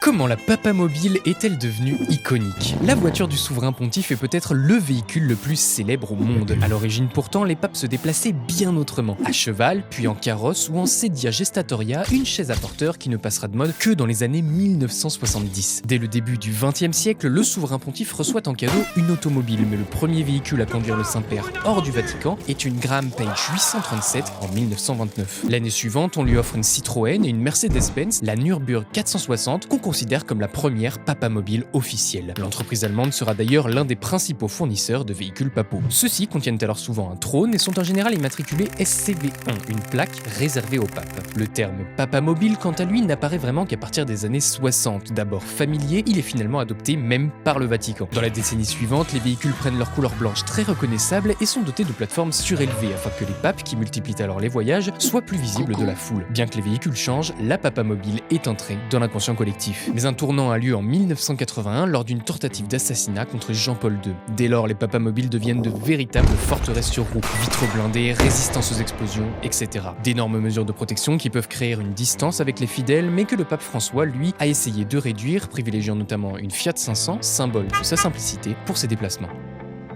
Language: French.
Comment la papamobile est-elle devenue iconique? La voiture du souverain pontife est peut-être le véhicule le plus célèbre au monde. À l'origine pourtant, les papes se déplaçaient bien autrement. À cheval, puis en carrosse ou en sedia gestatoria, une chaise à porteur qui ne passera de mode que dans les années 1970. Dès le début du XXe siècle, le souverain pontife reçoit en cadeau une automobile, mais le premier véhicule à conduire le Saint-Père hors du Vatican est une Graham Page 837 en 1929. L'année suivante, on lui offre une Citroën et une Mercedes-Benz, la Nürburgring 460, qu'on considère comme la première papamobile officielle. L'entreprise allemande sera d'ailleurs l'un des principaux fournisseurs de véhicules papaux. Ceux-ci contiennent alors souvent un trône et sont en général immatriculés SCV1, une plaque réservée aux papes. Le terme papamobile, quant à lui, n'apparaît vraiment qu'à partir des années 60. D'abord familier, il est finalement adopté même par le Vatican. Dans la décennie suivante, les véhicules prennent leur couleur blanche très reconnaissable et sont dotés de plateformes surélevées afin que les papes, qui multiplient alors les voyages, soient plus visibles de la foule. Bien que les véhicules changent, la papamobile est entrée dans l'inconscient collectif. Mais un tournant a lieu en 1981 lors d'une tentative d'assassinat contre Jean-Paul II. Dès lors, les papamobiles deviennent de véritables forteresses sur roues, vitres blindées, résistance aux explosions, etc. D'énormes mesures de protection qui peuvent créer une distance avec les fidèles, mais que le pape François, lui, a essayé de réduire, privilégiant notamment une Fiat 500, symbole de sa simplicité, pour ses déplacements.